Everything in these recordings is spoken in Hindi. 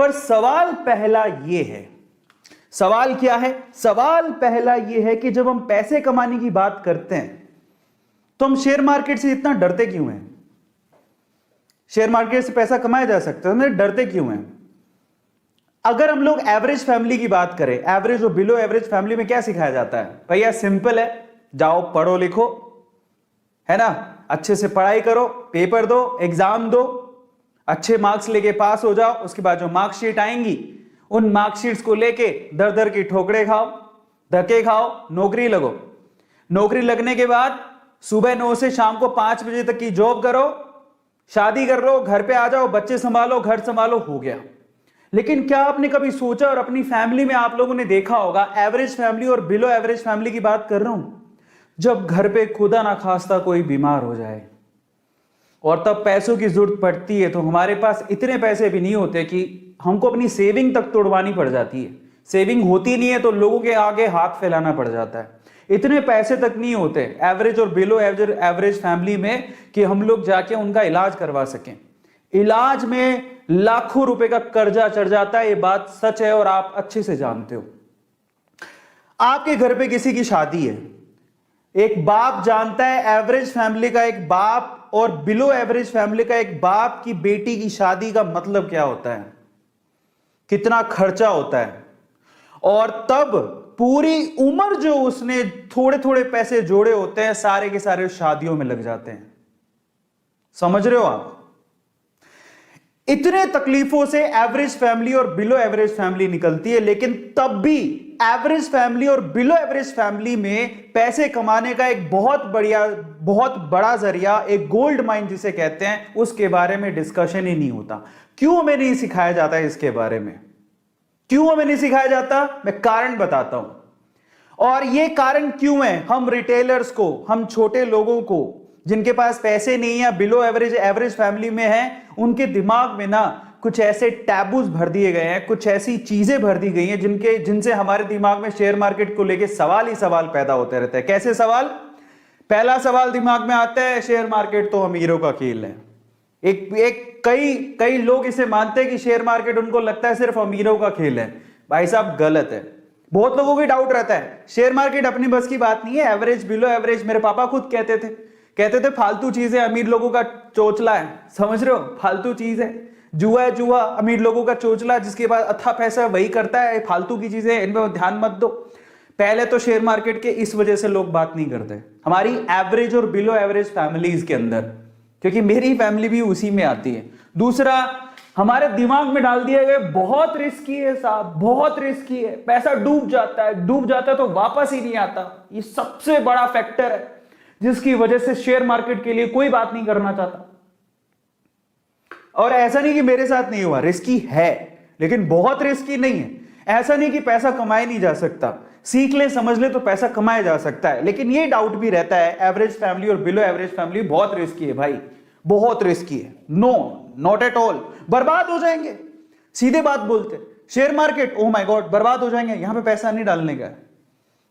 पर सवाल पहला ये है, सवाल क्या है? सवाल पहला ये है कि जब हम पैसे कमाने की बात करते हैं तो हम शेयर मार्केट से इतना डरते क्यों हैं? शेयर मार्केट से पैसा कमाया जा सकता है, हम डरते क्यों हैं? अगर हम लोग एवरेज फैमिली की बात करें, एवरेज और बिलो एवरेज फैमिली में क्या सिखाया जाता है? भैया सिंपल है, जाओ पढ़ो लिखो, है ना, अच्छे से पढ़ाई करो, पेपर दो, एग्जाम दो, अच्छे मार्क्स लेके पास हो जाओ, उसके बाद जो मार्कशीट आएंगी उन मार्कशीट्स को लेके दर दर की ठोकरे खाओ, धक्के खाओ, नौकरी लगो। नौकरी लगने के बाद सुबह 9 से शाम को 5 बजे तक की जॉब करो, शादी कर लो, घर पे आ जाओ, बच्चे संभालो, घर संभालो, हो गया। लेकिन क्या आपने कभी सोचा, और अपनी फैमिली में आप लोगों ने देखा होगा, एवरेज फैमिली और बिलो एवरेज फैमिली की बात कर रहा हूं, जब घर पे खुदा ना खास्ता कोई बीमार हो जाए और तब पैसों की जरूरत पड़ती है, तो हमारे पास इतने पैसे भी नहीं होते कि हमको अपनी सेविंग तक तोड़वानी पड़ जाती है। सेविंग होती नहीं है तो लोगों के आगे हाथ फैलाना पड़ जाता है। इतने पैसे तक नहीं होते एवरेज और बिलो एवरेज फैमिली में कि हम लोग जाके उनका इलाज करवा सकें। इलाज में लाखों रुपए का कर्जा चढ़ जाता है, ये बात सच है और आप अच्छे से जानते हो। आपके घर पे किसी की शादी है, एक बाप जानता है एवरेज फैमिली का एक बाप और बिलो एवरेज फैमिली का एक बाप की बेटी की शादी का मतलब क्या होता है, कितना खर्चा होता है, और तब पूरी उम्र जो उसने थोड़े थोड़े पैसे जोड़े होते हैं सारे के सारे शादियों में लग जाते हैं। समझ रहे हो आप? इतने तकलीफों से एवरेज फैमिली और बिलो एवरेज फैमिली निकलती है, लेकिन तब भी एवरेज फैमिली और बिलो एवरेज फैमिली में पैसे कमाने का एक बहुत बड़ा जरिया, एक गोल्ड माइन जिसे कहते हैं, उसके बारे में डिस्कशन ही नहीं होता। क्यों हमें नहीं सिखाया जाता इसके बारे में? क्यों हमें नहीं सिखाया जाता? मैं कारण बताता हूं। और ये कारण क्यों है? हम रिटेलर्स को, हम छोटे लोगों को जिनके पास पैसे नहीं है, बिलो एवरेज फैमिली में है, उनके दिमाग में ना कुछ ऐसे टैबूज भर दिए गए हैं, कुछ ऐसी चीजें भर दी गई हैं जिनसे हमारे दिमाग में शेयर मार्केट को लेके सवाल ही सवाल पैदा होते रहते हैं। कैसे सवाल? पहला सवाल दिमाग में आता है, शेयर मार्केट तो अमीरों का खेल है। कई लोग इसे मानते हैं कि शेयर मार्केट उनको लगता है सिर्फ अमीरों का खेल है। भाई साहब गलत है। बहुत लोगों को डाउट रहता है शेयर मार्केट अपनी बस की बात नहीं है, एवरेज बिलो एवरेज, मेरे पापा खुद कहते थे फालतू चीज है, अमीर लोगों का चोचला है। समझ रहे हो? फालतू चीज है, जुआ है, जुआ अमीर लोगों का चोचला, जिसके पास अच्छा पैसा वही करता है, फालतू की चीजें, इनमें ध्यान मत दो। पहले तो शेयर मार्केट के इस वजह से लोग बात नहीं करते हमारी एवरेज और बिलो एवरेज फैमिलीज के अंदर, क्योंकि मेरी फैमिली भी उसी में आती है। दूसरा, हमारे दिमाग में डाल दिया गया बहुत रिस्की है साहब, बहुत रिस्की है, पैसा डूब जाता है तो वापस ही नहीं आता। ये सबसे बड़ा फैक्टर है जिसकी वजह से शेयर मार्केट के लिए कोई बात नहीं करना चाहता। और ऐसा नहीं कि मेरे साथ नहीं हुआ, रिस्की है लेकिन बहुत रिस्की नहीं है। ऐसा नहीं कि पैसा कमाया नहीं जा सकता, सीख ले समझ ले तो पैसा कमाया जा सकता है। लेकिन ये डाउट भी रहता है एवरेज फैमिली और बिलो एवरेज फैमिली बहुत रिस्की है भाई, बहुत रिस्की है। नो, नॉट एट ऑल, बर्बाद हो जाएंगे। सीधे बात बोलते, share market oh my God बर्बाद हो जाएंगे, यहां पे पैसा नहीं डालने का।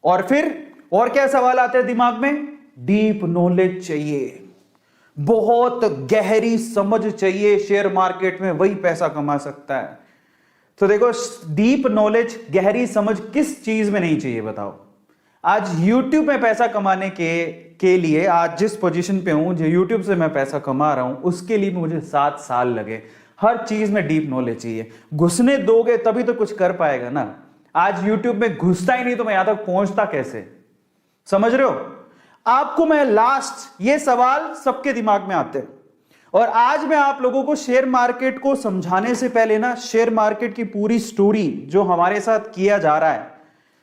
और फिर और क्या सवाल आते हैं दिमाग में? डीप नॉलेज चाहिए, बहुत गहरी समझ चाहिए, शेयर मार्केट में वही पैसा कमा सकता है। तो देखो, डीप नॉलेज, गहरी समझ किस चीज में नहीं चाहिए बताओ? आज YouTube में पैसा कमाने के लिए, आज जिस पोजीशन पे हूं, जो YouTube से मैं पैसा कमा रहा हूं, उसके लिए मुझे 7 साल लगे। हर चीज में डीप नॉलेज चाहिए, घुसने दोगे तभी तो कुछ कर पाएगा ना। आज YouTube में घुसता ही नहीं तो मैं यहां तक पहुंचता कैसे? समझ रहे हो? आपको मैं लास्ट, ये सवाल सबके दिमाग में आते हैं। और आज मैं आप लोगों को शेयर मार्केट को समझाने से पहले ना, शेयर मार्केट की पूरी स्टोरी जो हमारे साथ किया जा रहा है,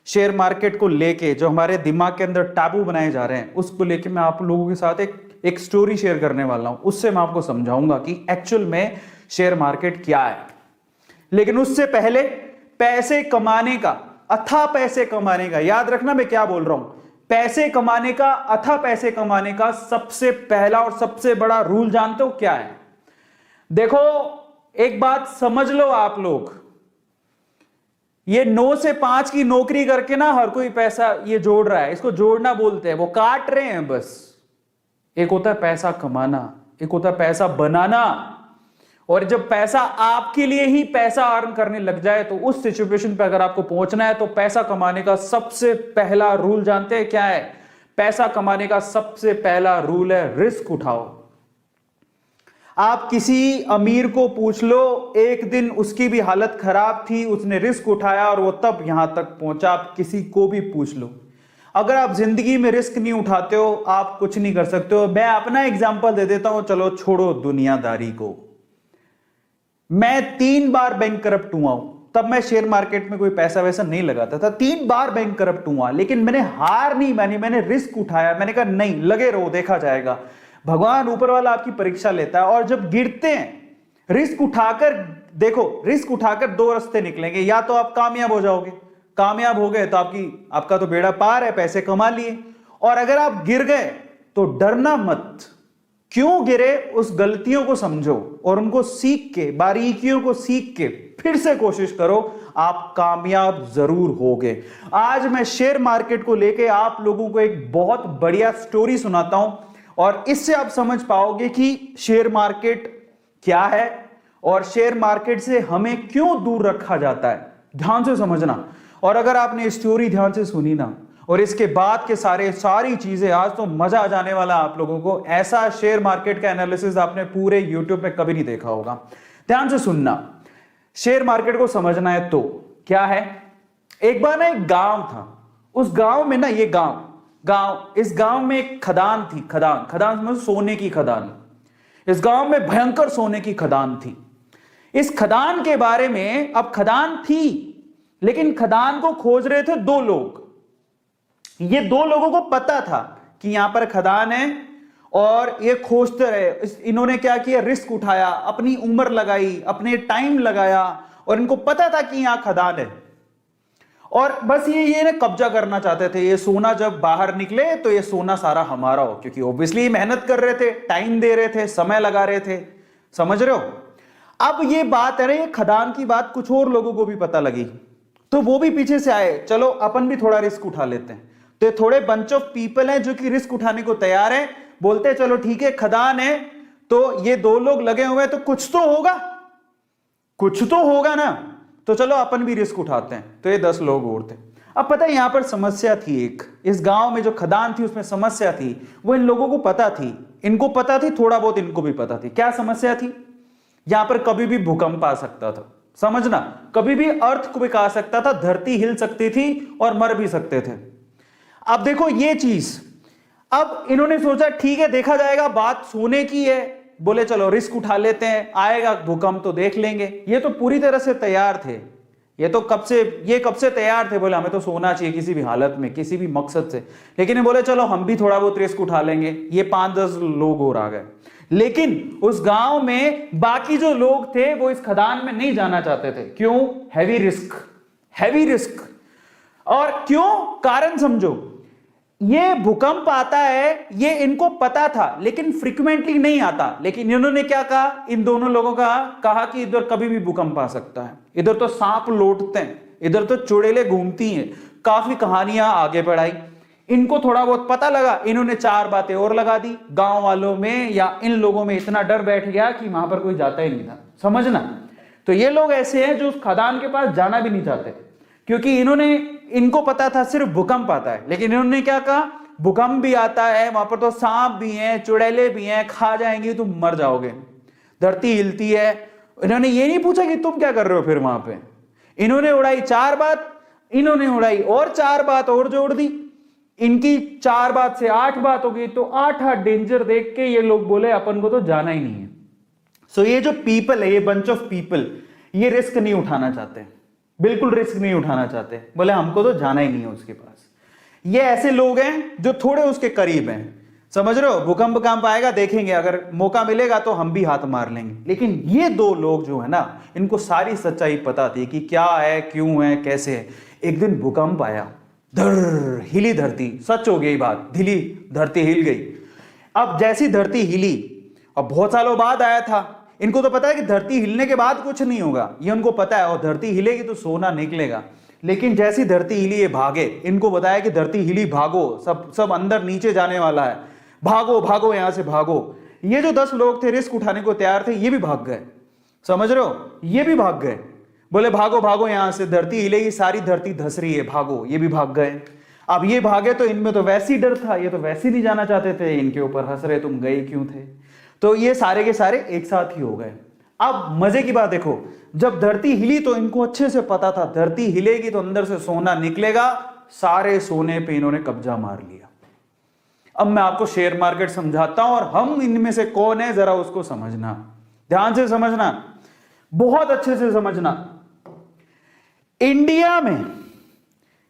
शेयर मार्केट को लेके जो हमारे दिमाग के अंदर टैबू बनाए जा रहे हैं, उसको लेके मैं आप लोगों के साथ एक स्टोरी शेयर करने वाला हूं। उससे मैं आपको समझाऊंगा कि एक्चुअल में शेयर मार्केट क्या है। लेकिन उससे पहले पैसे कमाने का, अथाह पैसे कमाने का, याद रखना मैं क्या बोल रहा हूं, पैसे कमाने का, अथाह पैसे कमाने का सबसे पहला और सबसे बड़ा रूल जानते हो क्या है? देखो, एक बात समझ लो आप लोग, ये 9 से 5 की नौकरी करके ना हर कोई पैसा ये जोड़ रहा है, इसको जोड़ना बोलते हैं, वो काट रहे हैं बस। एक होता है पैसा कमाना, एक होता है पैसा बनाना, और जब पैसा आपके लिए ही पैसा अर्न करने लग जाए तो उस सिचुएशन पे अगर आपको पहुंचना है तो पैसा कमाने का सबसे पहला रूल जानते हैं क्या है? पैसा कमाने का सबसे पहला रूल है रिस्क उठाओ। आप किसी अमीर को पूछ लो, एक दिन उसकी भी हालत खराब थी, उसने रिस्क उठाया और वो तब यहां तक पहुंचा। आप किसी को भी पूछ लो, अगर आप जिंदगी में रिस्क नहीं उठाते हो आप कुछ नहीं कर सकते हो। मैं अपना एग्जांपल दे देता हूं, चलो छोड़ो दुनियादारी को। मैं 3 बार बैंक करप्ट हुआ हूं, तब मैं शेयर मार्केट में कोई पैसा वैसा नहीं लगाता था। 3 बार बैंक करप्ट हुआ, लेकिन मैंने हार नहीं मानी, मैंने रिस्क उठाया। मैंने कहा नहीं, लगे रहो, देखा जाएगा। भगवान ऊपर वाला आपकी परीक्षा लेता है, और जब गिरते हैं रिस्क उठाकर, देखो रिस्क उठाकर 2 रास्ते निकलेंगे, या तो आप कामयाब हो जाओगे, कामयाब हो गए तो आपका तो बेड़ा पार है, पैसे कमा लिए। और अगर आप गिर गए तो डरना मत, क्यों गिरे उस गलतियों को समझो और उनको सीख के, बारीकियों को सीख के फिर से कोशिश करो, आप कामयाब जरूर होगे। आज मैं शेयर मार्केट को लेके आप लोगों को एक बहुत बढ़िया स्टोरी सुनाता हूं, और इससे आप समझ पाओगे कि शेयर मार्केट क्या है और शेयर मार्केट से हमें क्यों दूर रखा जाता है। ध्यान से समझना, और अगर आपने स्टोरी ध्यान से सुनी ना, और इसके बाद के सारी चीजें, आज तो मजा आ जाने वाला आप लोगों को। ऐसा शेयर मार्केट का एनालिसिस आपने पूरे यूट्यूब में कभी नहीं देखा होगा। ध्यान से सुनना, शेयर मार्केट को समझना है तो क्या है। एक बार ना एक गांव था, उस गांव में ना, ये इस गांव में एक खदान थी। खदान मतलब सोने की खदान। इस गांव में भयंकर सोने की खदान थी। इस खदान के बारे में, अब खदान थी लेकिन खदान को खोज रहे थे 2 लोग। ये 2 लोगों को पता था कि यहां पर खदान है और ये खोजते रहे। इन्होंने क्या किया, रिस्क उठाया, अपनी उम्र लगाई, अपने टाइम लगाया, और इनको पता था कि यहां खदान है। और बस ये ना कब्जा करना चाहते थे। ये सोना जब बाहर निकले तो ये सोना सारा हमारा हो, क्योंकि ऑब्वियसली मेहनत कर रहे थे, टाइम दे रहे थे, समय लगा रहे थे। समझ रहे हो? अब ये बात है ना, ये खदान की बात कुछ और लोगों को भी पता लगी, तो वो भी पीछे से आए, चलो अपन भी थोड़ा रिस्क उठा लेते हैं। तो ये थोड़े बंच ऑफ पीपल हैं जो कि रिस्क उठाने को तैयार हैं। बोलते हैं चलो ठीक है, खदान है तो ये 2 लोग लगे हुए हैं, तो कुछ तो होगा ना, तो चलो अपन भी रिस्क उठाते हैं। तो ये 10 लोग और थे। अब पता है यहां पर समस्या थी एक, इस गांव में जो खदान थी उसमें समस्या थी, वो इन लोगों को पता थी, इनको पता थी, थोड़ा बहुत इनको भी पता थी। क्या समस्या थी? यहां पर कभी भी भूकंप आ सकता था, समझना, कभी भी अर्थक्वेक आ सकता था, धरती हिल सकती थी और मर भी सकते थे। अब देखो ये चीज, अब इन्होंने सोचा ठीक है देखा जाएगा, बात सोने की है, बोले चलो रिस्क उठा लेते हैं, आएगा भूकंप तो देख लेंगे। ये तो पूरी तरह से तैयार थे, ये कब से तैयार थे, बोले हमें तो सोना चाहिए किसी भी हालत में, किसी भी मकसद से। लेकिन ये बोले चलो हम भी थोड़ा बहुत रिस्क उठा लेंगे। ये 5-10 लोग और आ गए, लेकिन उस गांव में बाकी जो लोग थे वो इस खदान में नहीं जाना चाहते थे। क्यों? Heavy risk. और क्यों? कारण समझो, ये भूकंप आता है ये इनको पता था, लेकिन फ्रीक्वेंटली नहीं आता। लेकिन इन्होंने क्या कहा, इन दोनों लोगों का कहा कि इधर कभी भी भूकंप आ सकता है, इधर तो सांप लौटते हैं, इधर तो चुड़ैलें घूमती हैं। काफी कहानियां आगे बढ़ाई, इनको थोड़ा बहुत पता लगा, इन्होंने 4 बातें और लगा दी। गांव वालों में या इन लोगों में इतना डर बैठ गया कि वहां पर कोई जाता ही नहीं था, समझना। तो ये लोग ऐसे हैं जो उस खदान के पास जाना भी नहीं चाहते, क्योंकि इनको पता था सिर्फ भूकंप आता है। लेकिन इन्होंने क्या कहा, भूकंप भी आता है, वहां पर तो सांप भी हैं, चुड़ैलें भी हैं, खा जाएंगी, तुम मर जाओगे, धरती हिलती है। इन्होंने ये नहीं पूछा कि तुम क्या कर रहे हो फिर वहां पे। इन्होंने उड़ाई 4 बात, इन्होंने उड़ाई और 4 बात और जोड़ दी। इनकी 4 बात से 8 बात हो गई, तो 8 डेंजर देख के ये लोग बोले अपन को तो जाना ही नहीं है। सो ये जो पीपल है, ये बंच ऑफ पीपल, ये रिस्क नहीं उठाना चाहते, बिल्कुल रिस्क नहीं उठाना चाहते। बोले हमको तो जाना ही नहीं है उसके पास। ये ऐसे लोग हैं जो थोड़े उसके करीब हैं, समझ रहे हो। भूकंप काम आएगा देखेंगे, अगर मौका मिलेगा तो हम भी हाथ मार लेंगे। लेकिन ये 2 लोग जो है ना, इनको सारी सच्चाई पता थी कि क्या है, क्यों है, कैसे है। एक दिन भूकंप आया, धर हिली धरती, सच हो गई बात, धरती हिल गई। अब जैसी धरती हिली, अब बहुत सालों बाद आया था, इनको तो पता है कि धरती हिलने के बाद कुछ नहीं होगा, ये उनको पता है, और धरती हिलेगी तो सोना निकलेगा। लेकिन जैसी धरती हिली ये भागे, इनको बताया कि धरती हिली, भागो, सब अंदर नीचे जाने वाला है, भागो यहां से भागो। ये जो 10 लोग थे रिस्क उठाने को तैयार थे, ये भी भाग गए। समझ रहे हो? ये भी भाग गए, बोले भागो भागो यहां से, धरती हिलेगी, सारी धरती धस रही है, भागो। ये भी भाग गए। अब ये भागे तो इनमें तो वैसे ही डर था, ये तो वैसे ही नहीं जाना चाहते थे, इनके ऊपर हंस रहे तुम गए क्यों थे। तो ये सारे के सारे एक साथ ही हो गए। अब मजे की बात देखो, जब धरती हिली तो इनको अच्छे से पता था धरती हिलेगी तो अंदर से सोना निकलेगा, सारे सोने पे इन्होंने कब्जा मार लिया। अब मैं आपको शेयर मार्केट समझाता हूं और हम इनमें से कौन है जरा उसको समझना, ध्यान से समझना, बहुत अच्छे से समझना। इंडिया में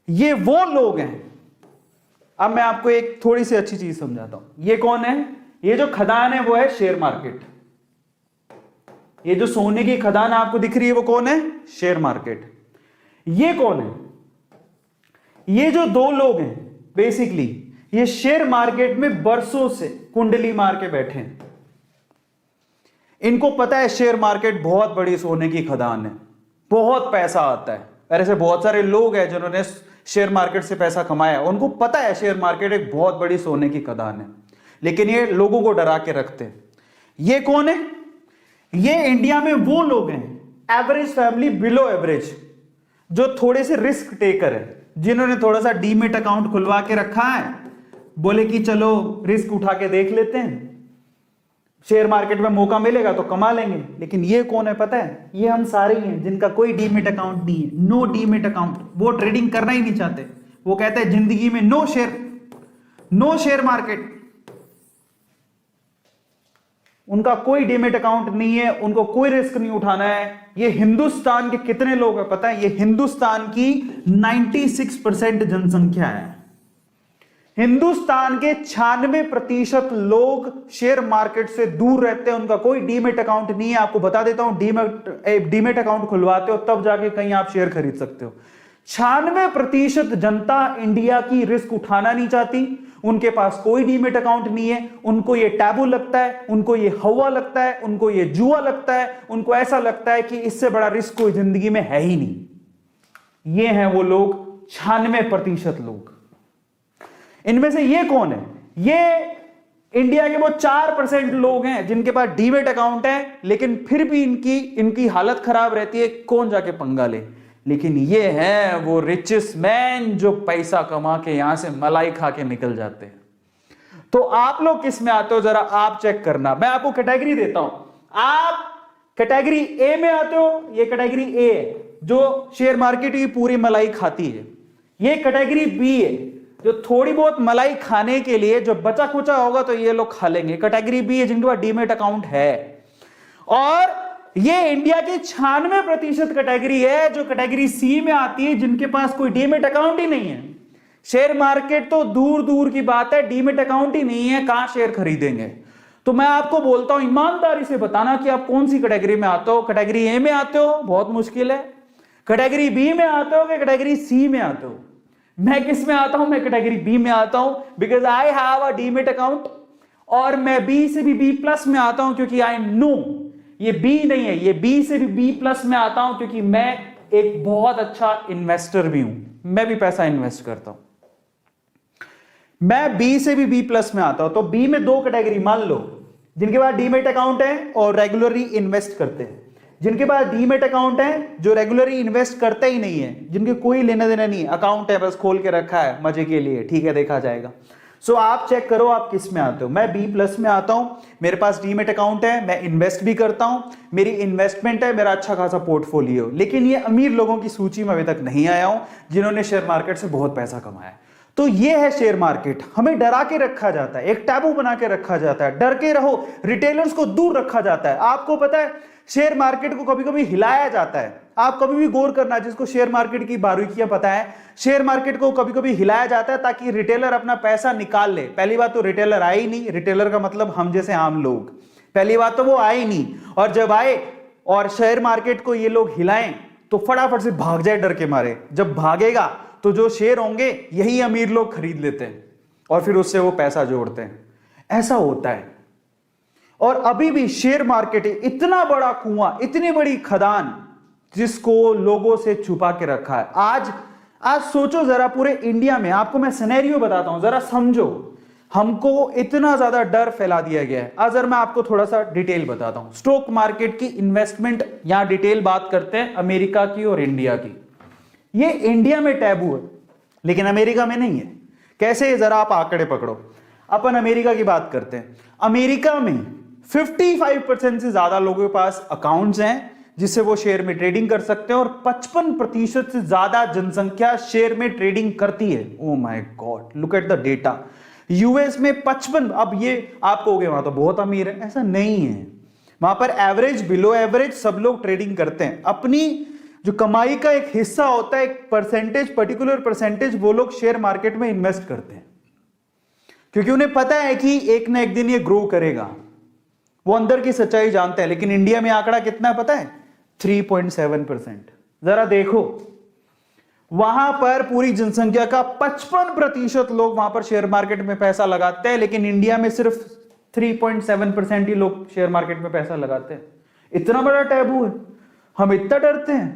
ये वो लोग हैं, अब मैं आपको एक थोड़ी सी अच्छी चीज समझाता हूं। ये कौन है? ये जो खदान है वो है शेयर मार्केट। ये जो सोने की खदान आपको दिख रही है वो कौन है? Share market. ये कौन है? ये जो दो लोग हैं बेसिकली ये शेयर मार्केट में बरसों से कुंडली मार के बैठे हैं। इनको पता है शेयर मार्केट बहुत बड़ी सोने की खदान है, बहुत पैसा आता है। और ऐसे बहुत सारे लोग हैं जिन्होंने शेयर मार्केट से पैसा कमाया, उनको पता है शेयर मार्केट एक बहुत बड़ी सोने की खदान है, लेकिन ये लोगों को डरा के रखते हैं। ये कौन है? ये इंडिया में वो लोग हैं, एवरेज फैमिली बिलो एवरेज, जो थोड़े से रिस्क टेकर है, जिन्होंने थोड़ा सा डीमेट अकाउंट खुलवा के रखा है, बोले कि चलो रिस्क उठा के देख लेते हैं, शेयर मार्केट में मौका मिलेगा तो कमा लेंगे। लेकिन ये कौन है पता है? ये हम सारे ही हैं जिनका कोई डीमेट अकाउंट नहीं है, नो डीमेट अकाउंट। वो ट्रेडिंग करना ही नहीं चाहते, वो कहते हैं जिंदगी में नो शेयर मार्केट। उनका कोई डीमेट अकाउंट नहीं है, उनको कोई रिस्क नहीं उठाना है। ये हिंदुस्तान के कितने लोग हैं पता है? ये हिंदुस्तान की 96% जनसंख्या है। हिंदुस्तान के 96% लोग शेयर मार्केट से दूर रहते हैं, उनका कोई डीमेट अकाउंट नहीं है। आपको बता देता हूं, डीमेट अकाउंट खुलवाते हो तब जाके कहीं आप शेयर खरीद सकते हो। 96% जनता इंडिया की रिस्क उठाना नहीं चाहती, उनके पास कोई डीमेट अकाउंट नहीं है, उनको ये टैबू लगता है, उनको ये हवा लगता है, उनको ये जुआ लगता है, उनको ऐसा लगता है कि इससे बड़ा रिस्क कोई जिंदगी में है ही नहीं। ये हैं वो लोग, 96% लोग। इनमें से ये कौन है? ये इंडिया के वो 4% लोग हैं जिनके पास डीमेट अकाउंट है, लेकिन फिर भी इनकी हालत खराब रहती है, कौन जाके पंगा ले। लेकिन ये हैं वो रिचेस्ट मैन जो पैसा कमा के यहां से मलाई खा के निकल जाते हैं। तो आप लोग किस में आते हो जरा आप चेक करना। मैं आपको कैटेगरी देता हूं, आप कैटेगरी ए में आते हो। ये कैटेगरी ए है जो शेयर मार्केट की पूरी मलाई खाती है। ये कैटेगरी बी है जो थोड़ी बहुत मलाई खाने के लिए जो बचा खुचा होगा तो ये लोग खा लेंगे। कैटेगरी बी है जिनके पास डीमेट अकाउंट है। और ये इंडिया की 96% कैटेगरी है जो कैटेगरी सी में आती है, जिनके पास कोई डीमेट अकाउंट ही नहीं है। शेयर मार्केट तो दूर दूर की बात है, डीमेट अकाउंट ही नहीं है, कहां शेयर खरीदेंगे। तो मैं आपको बोलता हूं ईमानदारी से बताना कि आप कौन सी कैटेगरी में आते हो। कैटेगरी ए में आते हो, बहुत मुश्किल है। कैटेगरी बी में आते हो कि कैटेगरी सी में आते हो? मैं किस में आता हूं? मैं कैटेगरी बी में आता हूं, because I have a demat account. और मैं बी से भी बी प्लस में आता हूं क्योंकि आई नो ये बी नहीं है, ये बी से भी बी प्लस में आता हूं क्योंकि मैं एक बहुत अच्छा इन्वेस्टर भी हूं, मैं भी पैसा इन्वेस्ट करता हूं। मैं बी से भी बी प्लस में आता हूं। तो बी में दो कैटेगरी मान लो, जिनके पास डीमेट अकाउंट है और रेगुलरली इन्वेस्ट करते हैं, जिनके पास डीमेट अकाउंट है जो रेगुलरली इन्वेस्ट करते ही नहीं है, जिनके कोई लेना देना नहीं है, अकाउंट है बस खोल के रखा है मजे के लिए, ठीक है देखा जाएगा। सो आप चेक करो आप किस में आते हो। मैं बी प्लस में आता हूं, मेरे पास डीमेट अकाउंट है, मैं इन्वेस्ट भी करता हूं, मेरी इन्वेस्टमेंट है, मेरा अच्छा खासा पोर्टफोलियो। लेकिन ये अमीर लोगों की सूची में अभी तक नहीं आया हूं जिन्होंने शेयर मार्केट से बहुत पैसा कमाया। तो ये है शेयर मार्केट। हमें डरा के रखा जाता है, एक टैबू बना के रखा जाता है, डर के रहो, रिटेलर्स को दूर रखा जाता है। आपको पता है शेयर मार्केट को कभी कभी हिलाया जाता है। आप कभी भी गौर करना, जिसको शेयर मार्केट की बारीकियां पता है, शेयर मार्केट को कभी कभी हिलाया जाता है ताकि रिटेलर अपना पैसा निकाल ले। पहली बात तो रिटेलर आए ही नहीं, रिटेलर का मतलब हम जैसे आम लोग, पहली बात तो वो आए ही नहीं। और जब आए और शेयर मार्केट को ये लोग हिलाएं तो फटाफट से भाग जाए डर के मारे। जब भागेगा तो जो शेयर होंगे यही अमीर लोग खरीद लेते हैं और फिर उससे वो पैसा जोड़ते हैं। ऐसा होता है। और अभी भी शेयर मार्केट इतना बड़ा कुआं, इतनी बड़ी खदान जिसको लोगों से छुपा के रखा है। आज सोचो जरा, पूरे इंडिया में, आपको मैं सिनेरियो बताता हूं, जरा समझो। हमको इतना ज्यादा डर फैला दिया गया है। अगर मैं आपको थोड़ा सा डिटेल बताता हूं, स्टॉक मार्केट की इन्वेस्टमेंट, यहां डिटेल बात करते हैं अमेरिका की और इंडिया की। ये इंडिया में टैबू है लेकिन अमेरिका में नहीं है। कैसे, जरा आप आंकड़े पकड़ो। अपन अमेरिका की बात करते हैं। अमेरिका में 55% से ज्यादा लोगों के पास अकाउंट्स हैं जिससे वो शेयर में ट्रेडिंग कर सकते हैं, और 55% से ज्यादा जनसंख्या शेयर में ट्रेडिंग करती है। Oh my God, look at the data. US में 55, अब ये आप कहोगे वहां तो बहुत अमीर है, ऐसा नहीं है। वहां पर एवरेज, बिलो एवरेज सब लोग ट्रेडिंग करते हैं। अपनी जो कमाई का एक हिस्सा होता है, एक परसेंटेज, पर्टिकुलर परसेंटेज, वो लोग शेयर मार्केट में इन्वेस्ट करते हैं क्योंकि उन्हें पता है कि एक ना एक दिन ये ग्रो करेगा। वो अंदर की सच्चाई जानते हैं। लेकिन इंडिया में आंकड़ा कितना है पता है? 3.7%। जरा देखो, वहां पर पूरी जनसंख्या का 55% लोग वहां पर शेयर मार्केट में पैसा लगाते हैं, लेकिन इंडिया में सिर्फ 3.7% ही लोग शेयर मार्केट में पैसा लगाते हैं। इतना बड़ा टैबू है, हम इतना डरते हैं।